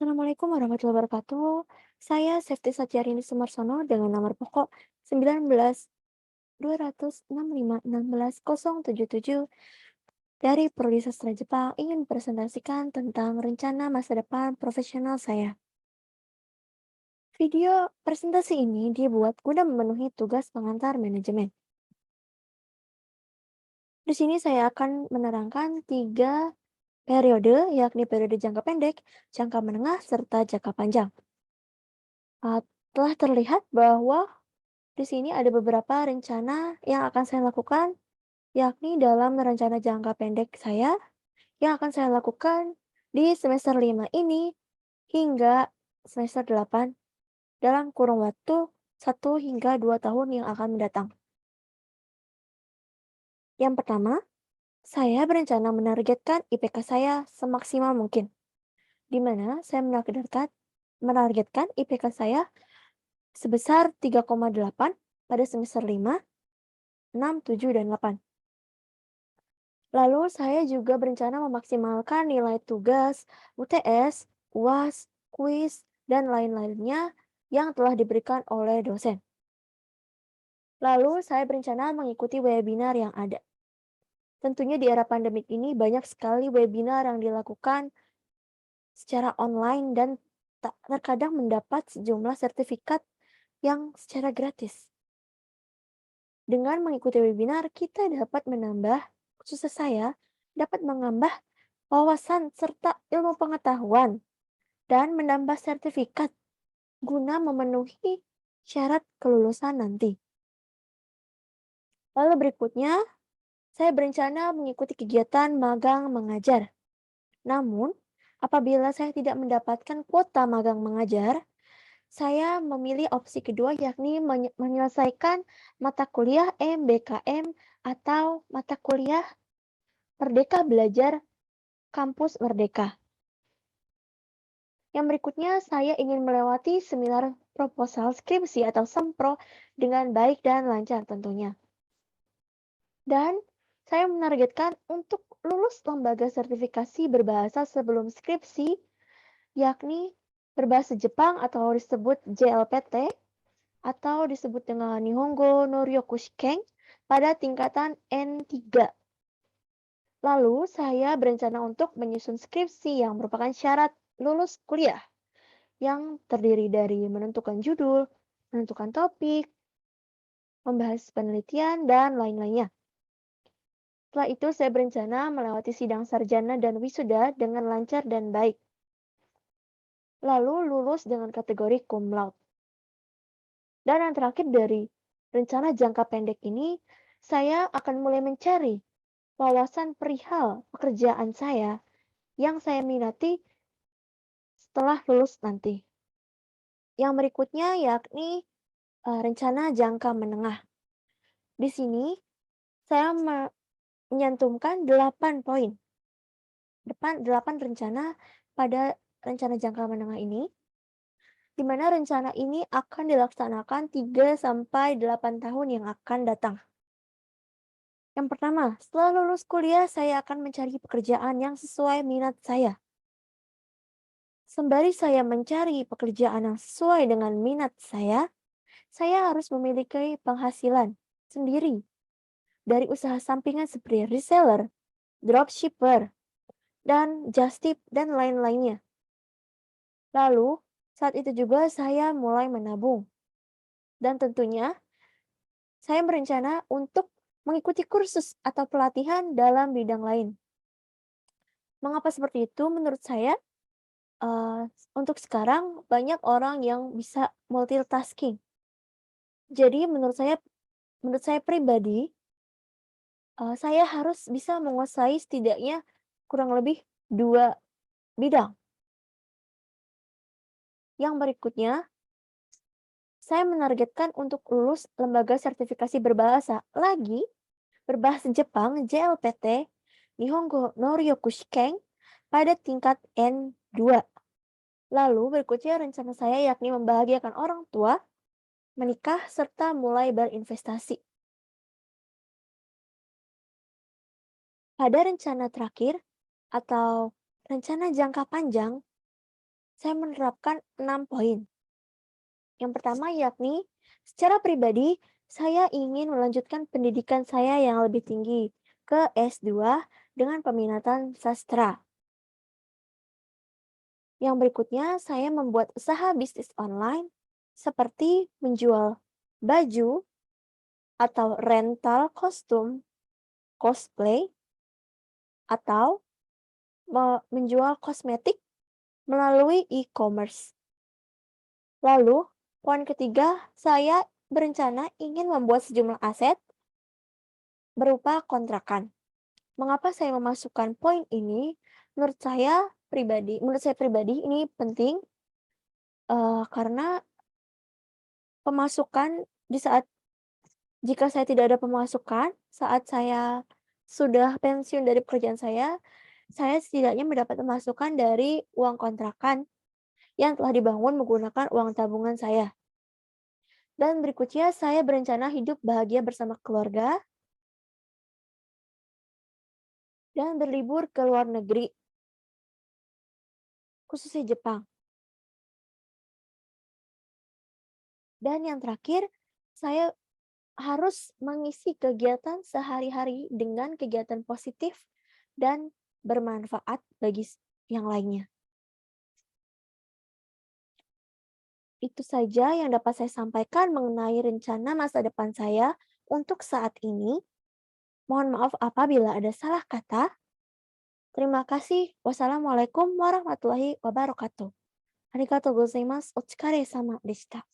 Assalamualaikum warahmatullahi wabarakatuh. Saya Sefti Satyarinis Sumarsono dengan nomor pokok 19 265 16 077 dari Prodi Sastra Jepang ingin presentasikan tentang rencana masa depan profesional saya. Video presentasi ini dibuat guna memenuhi tugas pengantar manajemen. Di sini saya akan menerangkan tiga periode, yakni periode jangka pendek, jangka menengah, serta jangka panjang. Telah terlihat bahwa di sini ada beberapa rencana yang akan saya lakukan, yakni dalam rencana jangka pendek saya yang akan saya lakukan di semester 5 ini hingga semester 8 dalam kurun waktu 1 hingga 2 tahun yang akan mendatang. Yang pertama, saya berencana menargetkan IPK saya semaksimal mungkin, di mana saya menargetkan IPK saya sebesar 3,8 pada semester 5, 6, 7, dan 8. Lalu saya juga berencana memaksimalkan nilai tugas, UTS, UAS, kuis, dan lain-lainnya yang telah diberikan oleh dosen. Lalu saya berencana mengikuti webinar yang ada. Tentunya di era pandemik ini banyak sekali webinar yang dilakukan secara online dan terkadang mendapat sejumlah sertifikat yang secara gratis. Dengan mengikuti webinar, kita dapat menambah, khususnya saya, dapat menambah wawasan serta ilmu pengetahuan dan menambah sertifikat guna memenuhi syarat kelulusan nanti. Lalu berikutnya, saya berencana mengikuti kegiatan magang mengajar. Namun, apabila saya tidak mendapatkan kuota magang mengajar, saya memilih opsi kedua yakni menyelesaikan mata kuliah MBKM atau mata kuliah Merdeka Belajar Kampus Merdeka. Yang berikutnya, saya ingin melewati seminar proposal skripsi atau sempro dengan baik dan lancar tentunya. Dan saya menargetkan untuk lulus lembaga sertifikasi berbahasa sebelum skripsi, yakni berbahasa Jepang atau disebut JLPT, atau disebut dengan Nihongo no Ryokushiken pada tingkatan N3. Lalu, saya berencana untuk menyusun skripsi yang merupakan syarat lulus kuliah, yang terdiri dari menentukan judul, menentukan topik, membahas penelitian, dan lain-lainnya. Setelah itu, saya berencana melewati sidang sarjana dan wisuda dengan lancar dan baik. Lalu lulus dengan kategori cum laude. Dan yang terakhir dari rencana jangka pendek ini, saya akan mulai mencari wawasan perihal pekerjaan saya yang saya minati setelah lulus nanti. Yang berikutnya yakni rencana jangka menengah. Di sini saya menyantumkan 8 poin, 8 rencana pada rencana jangka menengah ini, di mana rencana ini akan dilaksanakan 3 sampai 8 tahun yang akan datang. Yang pertama, setelah lulus kuliah, saya akan mencari pekerjaan yang sesuai minat saya. Sembari saya mencari pekerjaan yang sesuai dengan minat saya harus memiliki penghasilan sendiri dari usaha sampingan seperti reseller, dropshipper, dan just tip, dan lain-lainnya. Lalu, saat itu juga saya mulai menabung. Dan tentunya, saya berencana untuk mengikuti kursus atau pelatihan dalam bidang lain. Mengapa seperti itu? Menurut saya, eh, untuk sekarang banyak orang yang bisa multitasking. Jadi menurut saya pribadi, saya harus bisa menguasai setidaknya kurang lebih 2 bidang. Yang berikutnya, saya menargetkan untuk lulus lembaga sertifikasi berbahasa Jepang JLPT, Nihongo no Ryokushiken, pada tingkat N2. Lalu berikutnya rencana saya yakni membahagiakan orang tua, menikah, serta mulai berinvestasi. Pada rencana terakhir atau rencana jangka panjang, saya menerapkan 6 poin. Yang pertama yakni, secara pribadi, saya ingin melanjutkan pendidikan saya yang lebih tinggi ke S2 dengan peminatan sastra. Yang berikutnya, saya membuat usaha bisnis online seperti menjual baju atau rental kostum, cosplay, atau menjual kosmetik melalui e-commerce. Lalu, poin ketiga, saya berencana ingin membuat sejumlah aset berupa kontrakan. Mengapa saya memasukkan poin ini? Menurut saya pribadi ini penting karena pemasukan jika saya tidak ada pemasukan saat saya sudah pensiun dari pekerjaan saya setidaknya mendapat pemasukan dari uang kontrakan yang telah dibangun menggunakan uang tabungan saya. Dan berikutnya, saya berencana hidup bahagia bersama keluarga dan berlibur ke luar negeri, khususnya Jepang. Dan yang terakhir, saya harus mengisi kegiatan sehari-hari dengan kegiatan positif dan bermanfaat bagi yang lainnya. Itu saja yang dapat saya sampaikan mengenai rencana masa depan saya untuk saat ini. Mohon maaf apabila ada salah kata. Terima kasih. Wassalamualaikum warahmatullahi wabarakatuh. Arigatou gozaimasu. Otsukare sama deshita.